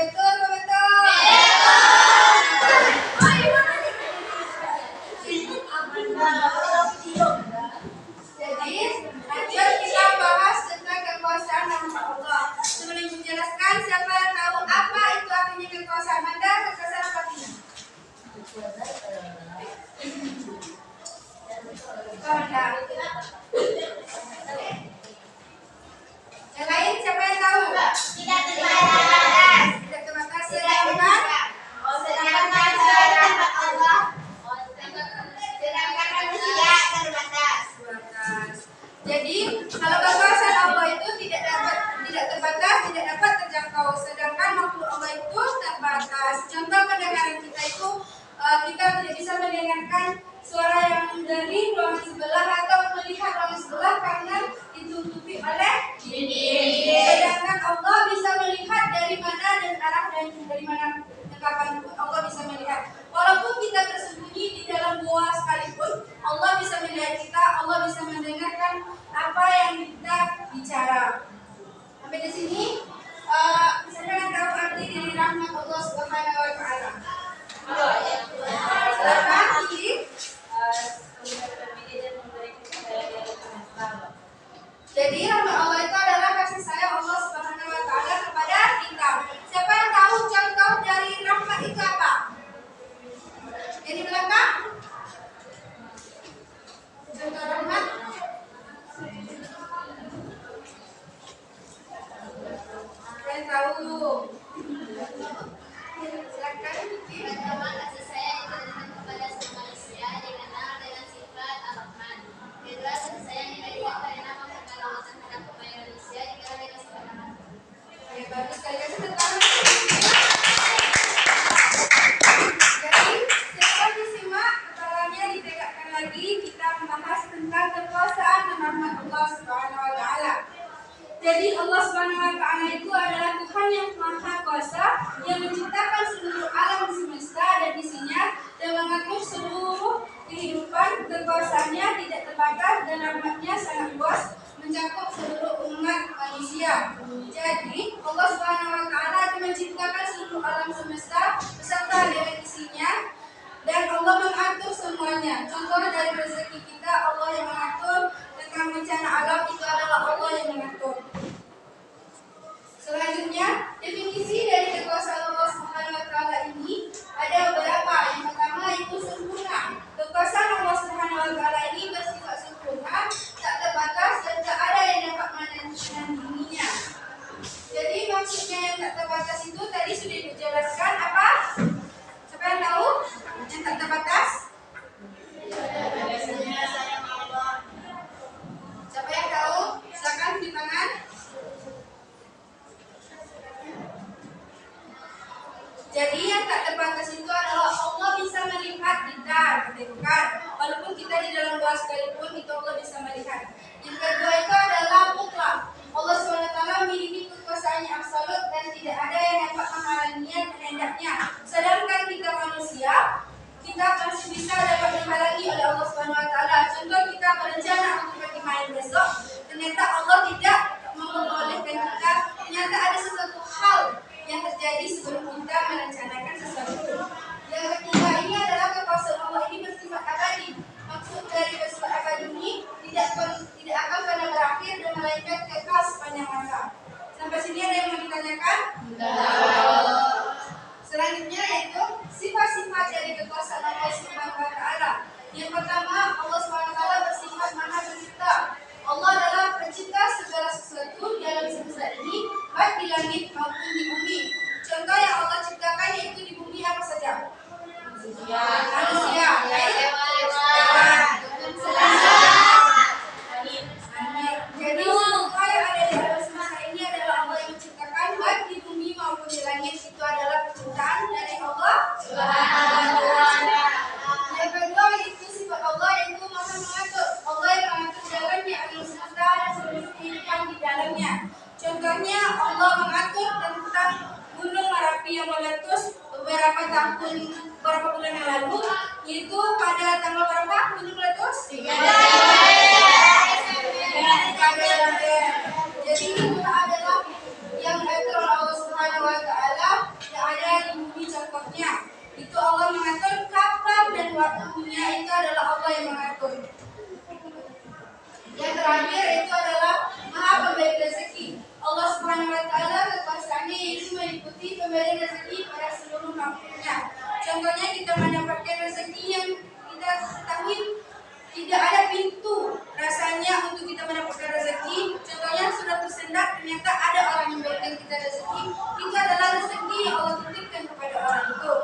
Betul apa betul? Jadi, lanjut kita bahas tentang kekuasaan nama Allah. Sebelum menjelaskan, siapa yang tahu apa itu artinya kekuasaan? Manda, kekuasaan apa artinya? Manda. Yang lain siapa yang tahu? Tidak terbatas. Tidak terbatas. Sedangkan Allah. Sedangkan manusia terbatas. Jadi kalau kekuasaan Allah itu tidak terbatas, tidak dapat terjangkau. Sedangkan makhluk Allah itu terbatas. Contoh pendengaran kita itu kita tidak bisa mendengarkan suara yang dari ruangan sebelah atau melihat ruangan sebelah karena ditutupi oleh dinding. Sedangkan Allah bisa melihat dari mana dan arah dan dari mana dan kapanpun Allah bisa melihat. Walaupun kita tersembunyi di dalam gua sekalipun, Allah bisa melihat kita, Allah bisa mendengarkan apa yang kita bicara. Sampai di sini, misalnya tahu arti dari rahmat Allah Subhanahu Wa Taala. Silakan Kiki. Jadi rahmat Allah itu adalah kasih sayang Allah Subhanahu Wa Taala kepada kita. Siapa yang tahu contoh dari rahmat itu apa? Jadi belakang. Contoh rahmat. Kalian tahu? Silakan Kiki. Pertama, kasih sayang yang diberikan kepada semua manusia dikenal dengan sifat Ar-Rahman. Kedua, kasih sayang yang diberikan karena memberikan Allah terhadap kepada manusia dikenal dengan sifat Ar-Rahman. Oke, bagus sekali. Kasih tepuk tangan. Jadi, setelah disimak, kepalanya ditegakkan lagi, kita membahas tentang kekuasaan dan rahmat Allah Subhanahu Wa Taala. Jadi Allah Subhanahu Wa Taala itu adalah Tuhan yang Maha Kuasa yang menciptakan seluruh alam semesta dan isinya dan mengatur seluruh kehidupan. Kekuasaannya tidak terbatas dan rahmatnya sangat luas mencakup seluruh umat manusia. Jadi Allah Subhanahu Wa Taala itu menciptakan seluruh alam semesta beserta dengan isinya dan Allah mengatur semuanya. Contoh dari rezeki kita Allah yang mengatur, tentang bencana alam itu adalah Allah yang mengatur. Selanjutnya, definisi dari kekuasaan Allah Subhanahu Wa Taala ini ada beberapa. Yang pertama itu sempurna. Kekuasaan Allah Subhanahu Wa Taala ini bersifat sempurna, tak terbatas dan tak ada yang dapat menandinginya. Jadi maksudnya yang tak terbatas itu tadi sudah dijelaskan apa? Siapa yang tahu? Yang tak terbatas? Siapa yang tahu? Silakan di tangan. Jadi yang tak terbatas itu adalah Allah bisa melihat kita, bukan? Walaupun kita di dalam doa sekalipun itu Allah bisa melihat. Yang kedua itu adalah mutlak. Allah SWT memiliki kekuasaan yang absolut dan tidak ada yang dapat menghalanginya kehendaknya. Sedangkan kita manusia, kita masih bisa dapat dihalangi oleh Allah SWT. Contoh kita berencana untuk pergi main besok, ternyata Allah tidak membolehkan kita. Ternyata ada sesuatu hal yang terjadi sebelum kita merencanakan sesuatu. Yang ketiga ini adalah kekuasaan Allah ini bersifat abadi. Maksud dari bersifat abadi ini tidak akan pernah berakhir dan melainkan kekal sepanjang masa. Sampai sini ada yang mau ditanyakan? Selanjutnya yaitu sifat-sifat dari kekuasaan Allah Subhanahu Wa Taala. Yang pertama, Allah Subhanahu Wa Taala bersifat Maha Pencipta. Allah adalah pencipta segala sesuatu di alam semesta ini, baik di langit maupun di bumi. Contoh yang Allah ciptakan yaitu di bumi apa saja? Manusia, hewan, jadi semua yang ada di alam semesta ini adalah Allah yang menciptakan, baik di bumi maupun di langit. Itu adalah penciptaan dari Allah Subhanahu Wa Taala. Yang kedua itu sifat Allah yaitu Maha mengatur. Allah yang mengatur jalannya alam semesta dan seluruh kehidupan di dalamnya. Contohnya Allah mengatur tentang gunung Merapi yang meletus beberapa bulan yang lalu, yaitu pada tanggal berapa gunung meletus? 3 Desember. Jadi itu adalah yang diatur oleh Allah Subhanahu Wa Taala makhluknya. Contohnya kita mendapatkan rezeki yang kita ketahui tidak ada pintu rasanya untuk kita mendapatkan rezeki. Contohnya sudah tersendat, ternyata ada orang yang memberikan kita rezeki. Itu adalah rezeki yang Allah titipkan kepada orang itu.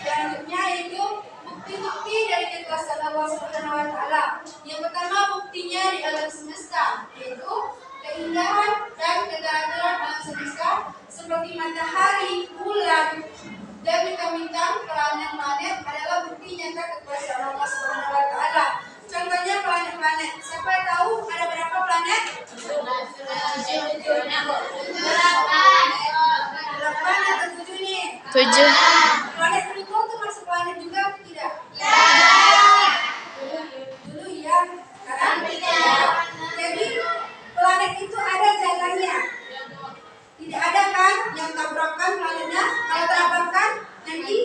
Selanjutnya yaitu bukti-bukti dari kekuasaan Allah Subhanahu wa taala. Yang pertama buktinya di alam semesta, yaitu keindahan dan kegagalan alam semesta seperti matahari, bulan, dan bintang-bintang, planet-planet adalah bukti nyata kekuasaan Allah Subhanahu wa taala. Contohnya planet-planet. Siapa tahu ada berapa planet? Berapa atau 7 nih? 7. Planet Pluto itu masuk planet juga atau tidak? Dulu ya, sekarang tidak. Jadi planet itu ada jalannya. Tidak ada kan yang tabrakan planetnya? Kalau tabrakan nanti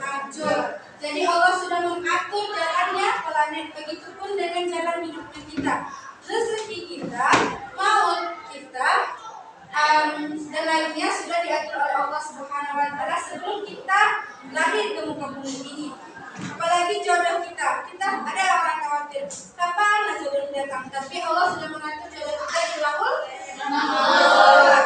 hancur. Jadi Allah sudah mengatur jalannya planet. Begitupun dengan jalan hidupnya kita. Rezeki kita, maut kita, dan lainnya sudah diatur oleh Allah Subhanahu wa taala sebelum kita lahir ke muka bumi ini. Apalagi jodoh kita ada orang khawatir kapan jodoh datang, tapi Allah sudah mengatur jodoh kita di lahul mahfuz.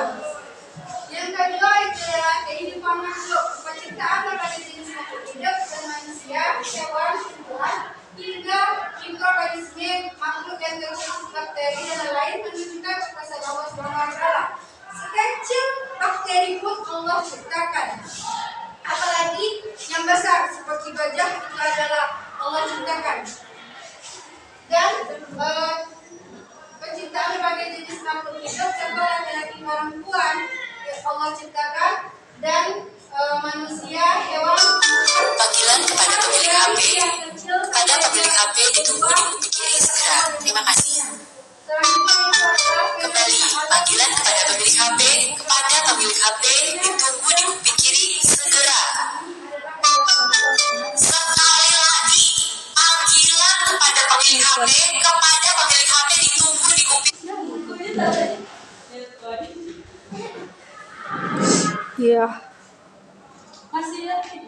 Yang kedua itu adalah kehidupan makhluk, penciptaan berbagai jenis makhluk hidup dan manusia, hewan, tumbuhan, hingga mikroorganisme, makhluk yang termasuk bakteri dan lain-lain menunjukkan kekuasaan Allah Subhanahu wa taala. Sekecil bakteri pun Allah ciptakan. Apalagi yang besar seperti gajah itu adalah Allah ciptakan. Dan penciptaan berbagai jenis makhluk hidup, contoh laki-laki perempuan Allah ciptakan, dan manusia, hewan, Panggilan kepada pemilik HP. Pada pemilik HP ditunggu di kuping kiri segera. Terima kasih. Kembali, panggilan kepada pemilik HP. Kepada pemilik HP ditunggu di kuping kiri segera. Sekali lagi, panggilan kepada pemilik HP. Kepada pemilik HP ditunggu di kuping. Iya. masih lagi.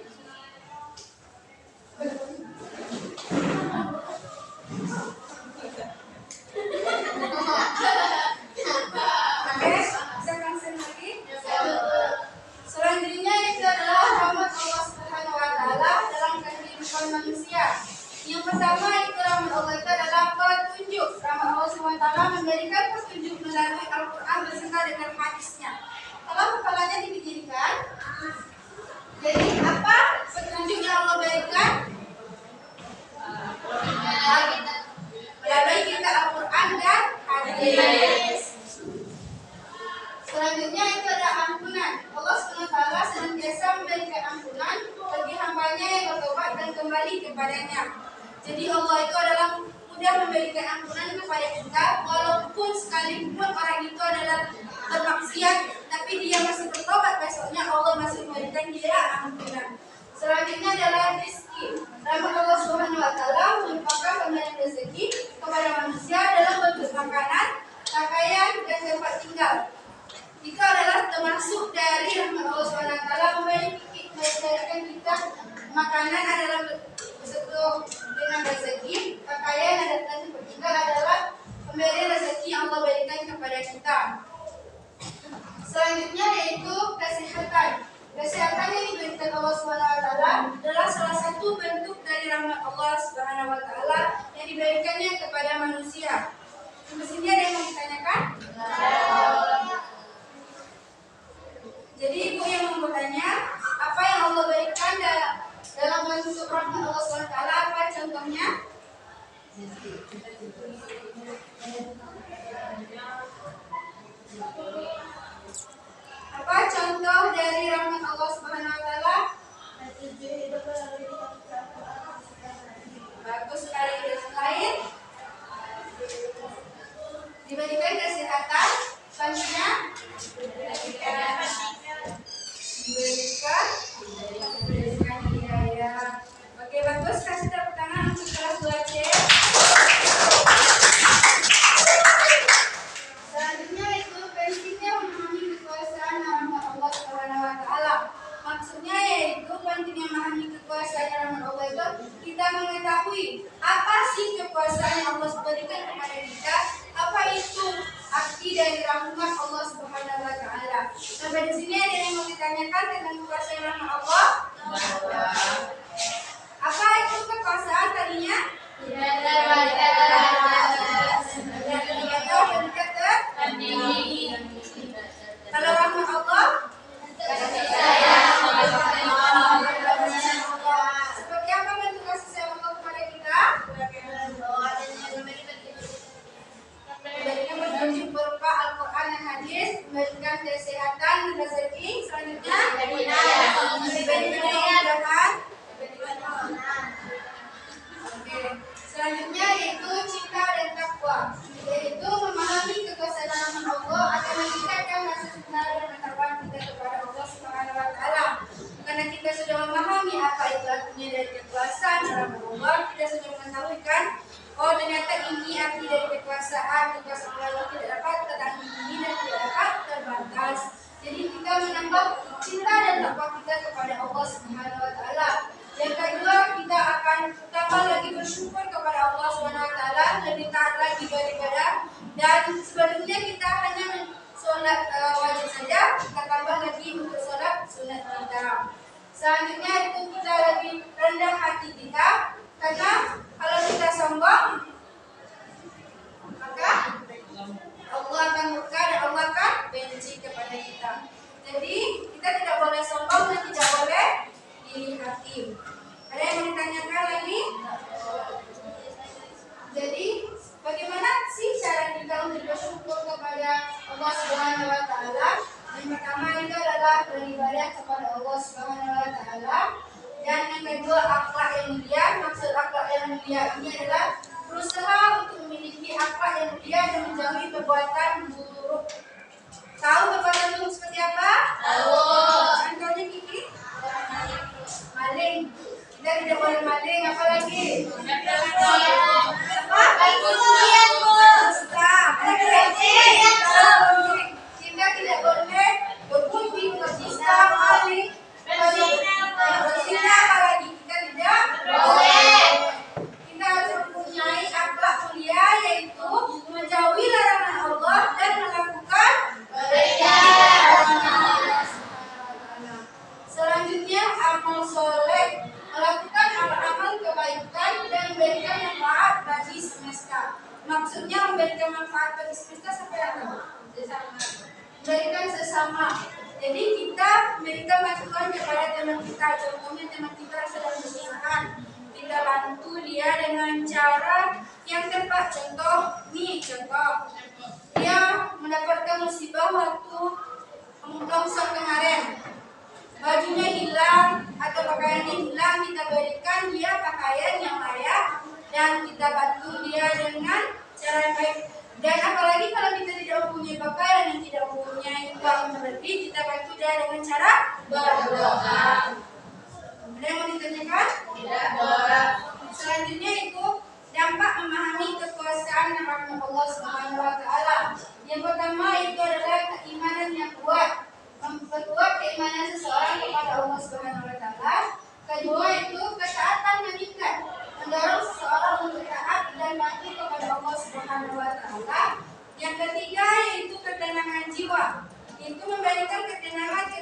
Oke, saya langsung lagi. Selanjutnya itu adalah rahmat Allah Subhanahu wa taala dalam kehidupan manusia. Yang pertama itu rahmat Allah itu adalah petunjuk. Rahmat Allah Subhanahu wa taala memberikan petunjuk melalui Al-Qur'an beserta dengan hadisnya. Kalau kepalanya dipikirkan, jadi apa petunjuk yang Allah berikan? Melalui kita Al-Quran dan hadis. Selanjutnya itu ada ampunan. Allah SWT senantiasa memberikan ampunan bagi hambanya yang bertobat dan kembali kepadanya. Jadi Allah itu adalah mudah memberikan ampunan kepada kita, walaupun sekalipun orang itu adalah bermaksiat, tapi dia masih bertobat, besoknya Allah masih memberikan dia ampunan. Selanjutnya adalah rezeki. Rahmat Allah Subhanahu wa taala merupakan pemberian rezeki kepada manusia dalam bentuk makanan, pakaian, dan tempat tinggal. Itu adalah termasuk dari rahmat Allah Subhanahu wa taala memberikan kita makanan adalah bentuk dengan rezeki, pakaian dan tempat tinggal adalah pemberian rezeki yang Allah berikan kepada kita. Selanjutnya yaitu kesehatan. Kesehatan yang diberikan Allah Subhanahu wa taala adalah salah satu bentuk dari rahmat Allah Subhanahu wa taala yang diberikannya kepada manusia. Sampai sini ada yang mau ditanyakan? Jadi ibu yang mau bertanya, apa yang Allah berikan dalam bentuk rahmat Allah Subhanahu wa taala, apa contohnya? Apa contoh dari rahmat Allah Subhanahu wa taala? Bagus sekali. Yang lain diberikan kesehatan, selanjutnya diberikan hidayah. Oke, bagus. Kasih tepuk tangan untuk kelas 2C. Selanjutnya itu pentingnya memahami kekuasaan rahmat Allah Subhanahu wa taala. Maksudnya yaitu kekuasaan yang Allah berikan kepada kita, apa itu arti dari rahmat Allah Subhanahu wa taala. Sampai di sini ada yang mau ditanyakan tentang kekuasaan rahmat Allah? Apa itu kekuasaan tadinya? Kalau rahmat Allah? Seperti apa bentuk kasih sayang Allah kepada kita? Memberikan petunjuk berupa Al-Quran dan hadis, memberikan kesehatan dan rezeki. Selanjutnya, memberikan kemudahan. Selanjutnya yaitu cinta dan takwa, yaitu memahami kekuasaan rahmat Allah akan meningkatkan rasa cinta dan harapan kita kepada Allah Subhanahu wa taala. Karena kita sudah memahami apa itu artinya dari kekuasaan rahmat Allah, kita sudah mengetahui kan, oh ternyata ini arti dari kekuasaan Allah tidak dapat tertandingi dan tidak dapat terbatas. Jadi kita menambah cinta dan takwa kita kepada Allah Subhanahu wa taala. Yang kedua, kita akan tambah lagi bersyukur kepada Allah Subhanahu wa taala, lebih taat lagi beribadah, dan sebelumnya kita hanya sholat wajib saja, kita tambah lagi untuk sholat sunat kita. Selanjutnya itu kita lebih rendah hati kita, karena kalau kita sombong maka Allah akan murka dan Allah akan benci kepada kita. Jadi kita tidak boleh sombong dan tidak boleh iri hati. Ada yang mau ditanyakan lagi? Jadi bagaimana sih cara kita untuk bersyukur kepada Allah Subhanahu wa taala? Yang pertama itu adalah beribadah kepada Allah Subhanahu wa taala. Dan yang kedua akhlak yang mulia. Maksud akhlak yang mulia ini adalah berusaha untuk memiliki akhlak yang mulia dan menjauhi perbuatan buruk. Tahu perbuatan buruk seperti apa? Tahu. Contohnya Kiki? Maling. Kita tidak boleh maling, apalagi? Apa? Dusta. Kita tidak boleh bergunjing, berdusta, maling, berzina, apalagi kita tidak boleh. Kita harus mempunyai akhlak mulia, yaitu menjauhi larangan Allah dan melakukan kebaikan. Selanjutnya amal soleh, melakukan amal-amal kebaikan dan memberikan manfaat bagi semesta. Maksudnya memberikan manfaat bagi semesta sampai apa? Memberikan sesama. Jadi kita memberikan bantuan kepada teman kita. Contohnya teman kita sedang kesusahan, kita bantu dia dengan cara yang tepat. Contoh, dia mendapatkan musibah waktu longsor kemarin. Bajunya hilang atau pakaiannya hilang, kita berikan dia pakaian yang layak dan kita bantu dia dengan cara yang baik. Dan apalagi kalau kita tidak mempunyai pakaian dan tidak mempunyai uang berlebih, kita bantu dia dengan cara berdoa. Ada yang mau ditanyakan? Tidak. Selanjutnya itu dampak memahami kekuasaan dan rahmat Allah Subhanahu wa taala. Yang pertama itu adalah keimanan yang kuat. Memperkuat keimanan seseorang kepada Allah Subhanahu wa taala. Kedua itu ketaatan meningkat, mendorong seseorang untuk taat dan mati kepada Allah Subhanahu wa taala. Yang ketiga yaitu ketenangan jiwa. Itu memberikan ketenangan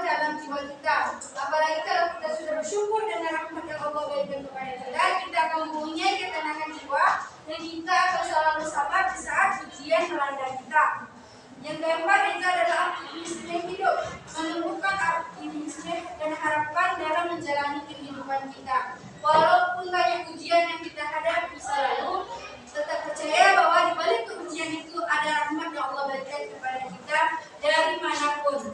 dalam jiwa kita. Apalagi kalau kita sudah bersyukur dengan rahmat yang Allah berikan kepada kita akan mempunyai ketenangan jiwa dan kita akan selalu sabar di saat ujian melanda kita. Yang keempat itu adalah optimisme hidup, menumbuhkan optimisme dan harapan dalam menjalani kehidupan kita. Walaupun banyak ujian yang kita hadapi selalu, tetap percaya bahwa di balik ujian itu ada rahmat yang Allah berikan kepada kita dari manapun.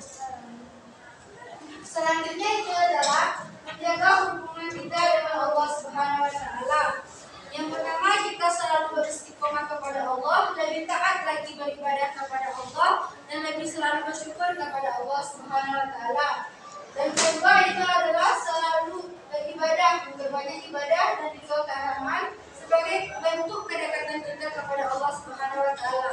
Selanjutnya itu adalah menjaga hubungan kita dengan Allah Subhanahu wa taala. Yang pertama kita selalu beristiqomah kepada Allah, lebih taat lagi beribadah kepada Allah dan lebih selalu bersyukur kepada Allah Subhanahu wa taala. Dan kedua itu adalah selalu beribadah, berbanyak ibadah dan juga keharuman sebagai bentuk kedekatan kita kepada Allah Subhanahu wa taala.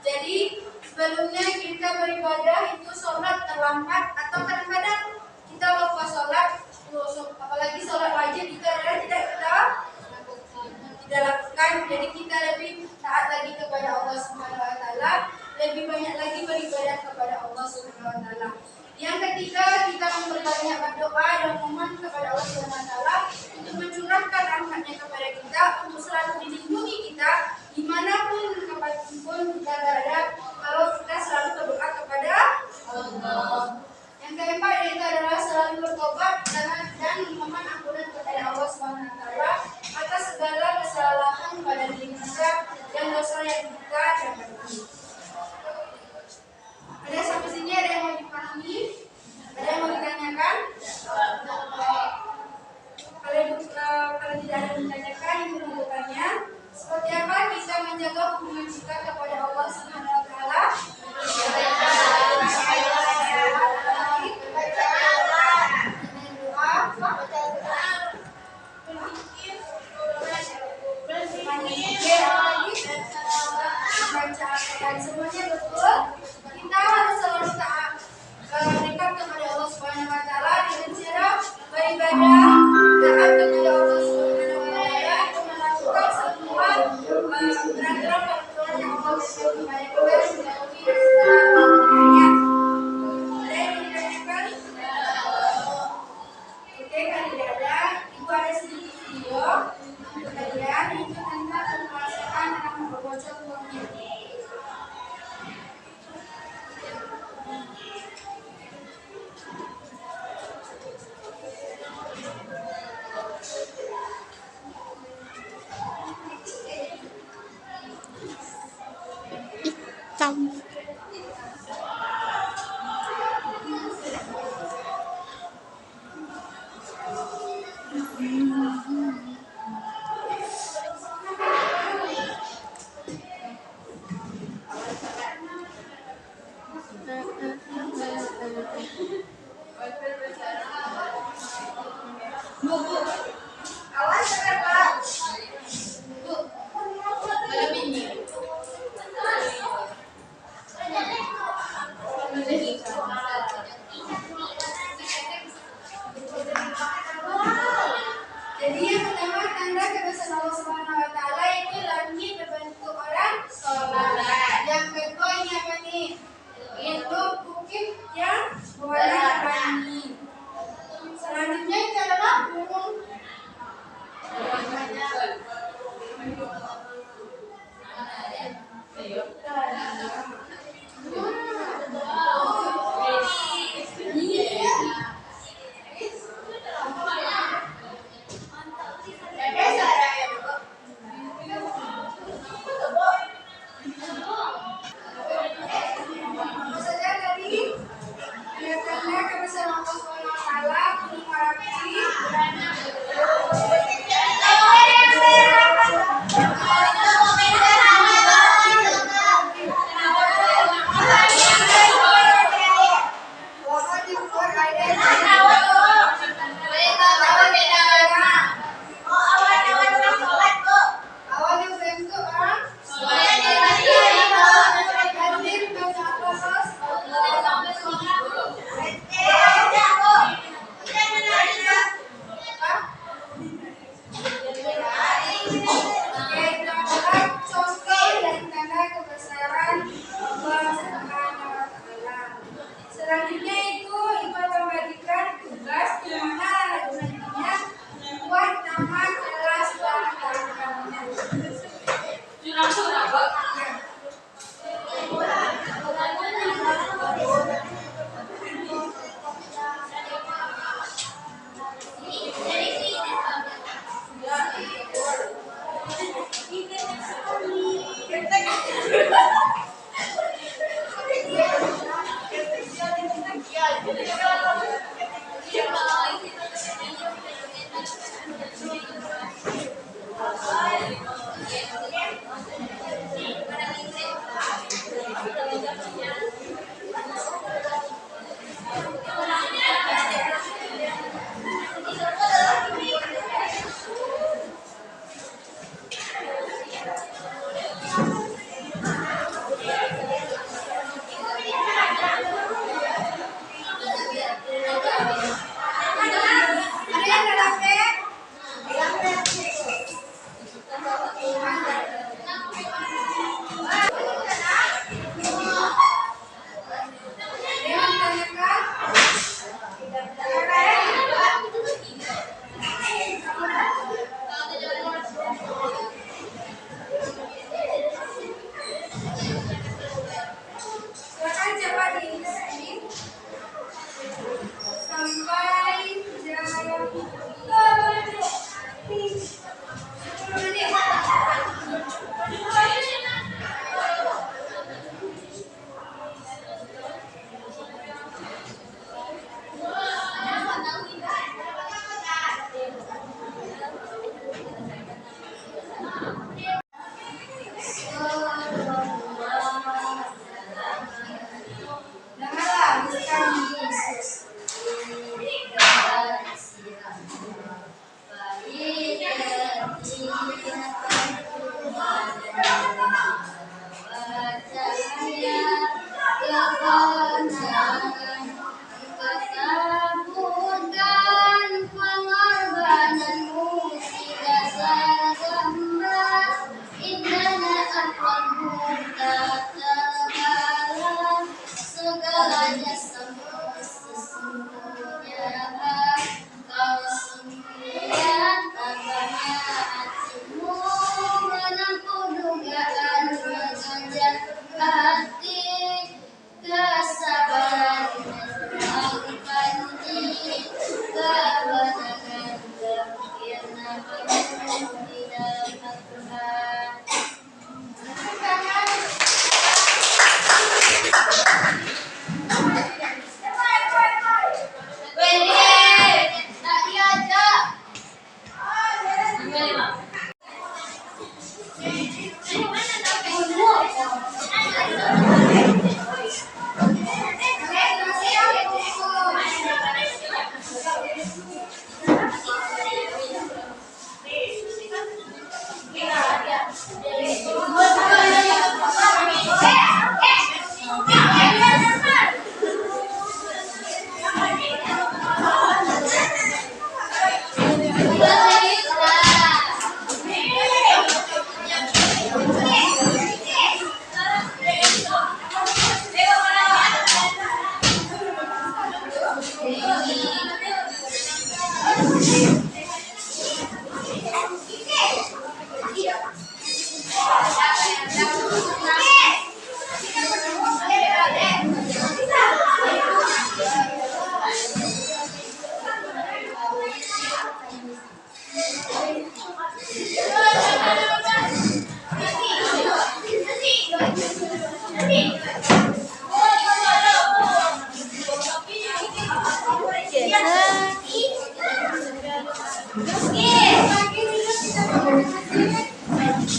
Jadi sebelumnya kita beribadah itu sholat terlambat atau kadang-kadang kita lupa sholat, apalagi sholat wajib itu adalah tidak lakukan banyak berdoa dan memohon kepada Allah SWT untuk mencurahkan rahmatnya kepada kita, untuk selalu dilindungi kita dimanapun kapanpun kita berada, kalau kita selalu berdoa kepada Allah. Yang keempat yaitu adalah selalu bertobat dan memohon ampunan kepada Allah SWT atas segala kesalahan pada diri kita dan dosa yang kita dapati. Ada sampai sini ada yang mau dipahami? Ada yang mau ditanyakan? Kalau tidak ada yang ditanyakan, ibu mau bertanya, seperti apa kita menjaga hubungan kita kepada Allah Subhanahu Wa Taala? Semuanya betul. Kita harus selalu taat dekat kepada Allah Subhanahu Wa Taala dengan cara beribadah, taat kepada Allah Subhanahu Wa Taala, melakukan semua peraturan yang Allah berikan kepada kita dan menjauhi segala larangannya. Ada yang ditanyakan? Oke, kalau tidak ada, ibu ada sedikit video untuk kalian itu tentang penguasaan anak berbocor uangnya. Awas Pak. Malam ini. Jadi yang pertama tanda kebesaran Allah Subhanahu Wa Taala itu langit berbentuk orang sholat. Yang kedua ini apa nih? Itu bukit yang berwarna oranye. Selanjutnya itu adalah gunung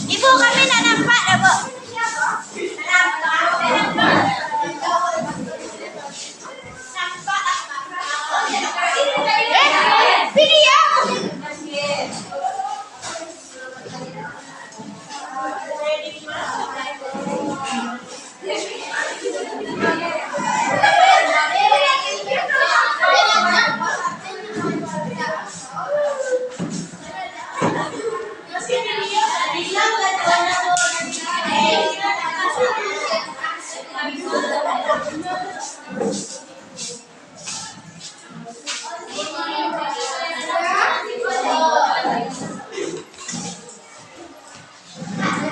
Ibu, kami tak nampak dah, Bu. Video.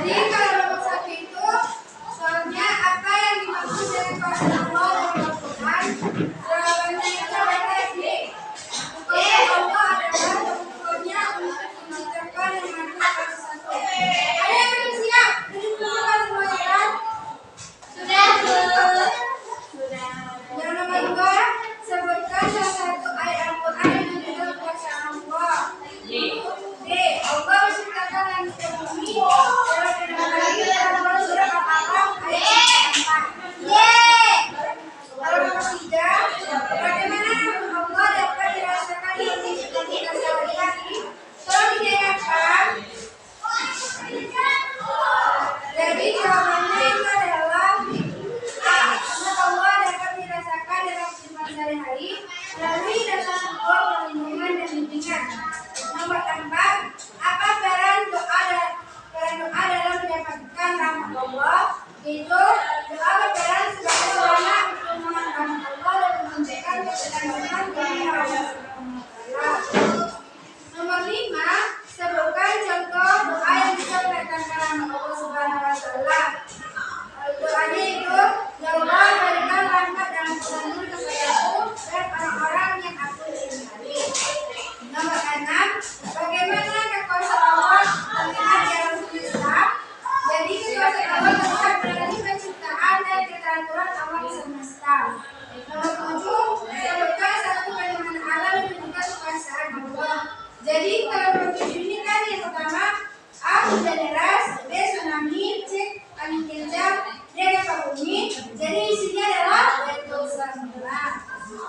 Jadi kalau nomor satu itu soalnya apa yang dimaksud dengan kuasa Allah dan Al-Quran? Jawabannya itu adalah D. Kuasa Allah adalah kebutuhannya untuk menciptakan dan mengatur sesuatu. Ada yang belum siap? Dikumpulkan semuanya kan? Sudah. Yang nomor 2, sebutkan salah satu ayat Al-Quran yang menunjukkan kuasa Allah. D. Allah menciptakan langit dan bumi. Kalau nomor 3, bagaimana Allah dapat dirasakan dalam kehidupan kita sehari-hari? Tolong didengarkan. Jadi jawabannya itu adalah A. Allah dapat dirasakan dalam kehidupan sehari-hari melalui rasa syukur, perlindungan, dan bimbingan. Nomor 4, apa peran doa dalam mendapatkan rahmat Allah? Itu doa berperan sebagai sarana untuk memohon Allah dan memberikan ketenangan bagi Allah. Nomor 5, sebutkan contoh doa yang bisa mendatangkan rahmat Allah Subhanahu wa taala. Doanya itu, ya Allah berikan rahmat dalam bulanmu kepadaku dan orang-orang yang aku cintai. Nomor 6, bagaimana kekuasaan Allah terlihat di alam semesta? Jadi kekuasaan Allah terlihat melalui penciptaan dan keteraturan alam semesta. Nomor 7, sebutkan satu fenomena alam yang menunjukkan kekuasaan Allah. Jadi kalau nomor 7 ini kan yang pertama A. Hujan deras, B. Tsunami, C. Angin kencang, D. Gempa bumi. Jadi isinya adalah betul semua.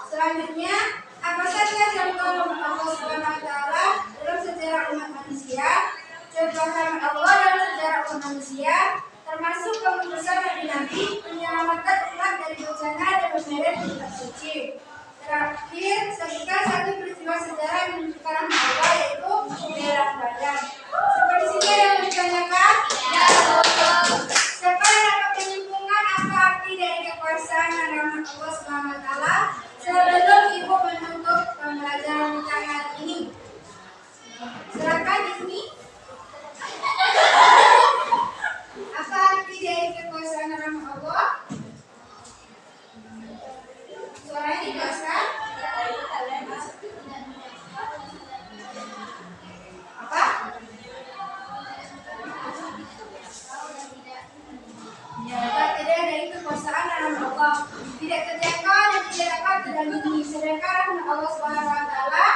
Selanjutnya, apa saja contoh rahmat Allah Subhanahu wa taala dalam sejarah umat manusia? Contoh rahmat Allah dalam sejarah umat manusia termasuk pengutusan nabi-nabi, menyelamatkan umat dari bencana dan memeret kitab suci. Terakhir, sebutkan satu peristiwa sejarah yang menunjukkan rahmat Allah yaitu Perang Badar. Sampai di sini ada yang mau ditanyakan? Ya. Siapa yang dapat menyambungkan apa arti dari kekuasaan dan rahmat Allah Subhanahu wa taala? Sebelum Ibu menutup pembelajaran kita hari ini, silakan Ismi. Apa arti dari kekuasaan dan rahmat Allah? Suaranya dijelaskan. Apa? Dapat tidak dari kekuasaan dan rahmat Allah, tidak terjangkau dan tidak dapat terdandingi. Sedangkan rahmat Allah Subhanahu wa taala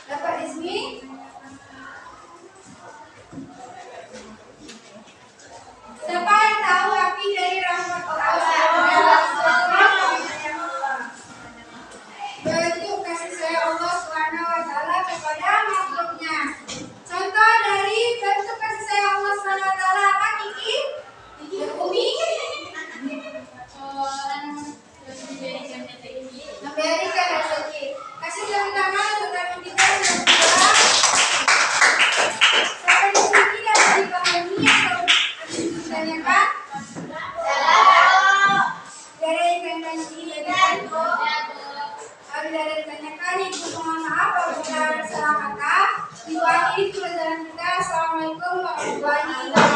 dapat Ismi. Siapa yang tahu arti dari rahmat Allah? Bentuk kasih sayang Allah Subhanahu wa taala kepada makhluknya. Contoh dari bentuk kasih sayang Allah Subhanahu wa taala apa, Kiki? Umi? Memberikan rezeki. Kasih tepuk tangan untuk teman kita yang sudah pulang. Sampai di sini dan dipahami atau ditanyakan? Apabila ada ditanyakan, Ibu mohon maaf. Apabila ada salah kata, Ibu akhiri pelajaran kita. Assalamualaikum warahmatullahi wabarakatuh.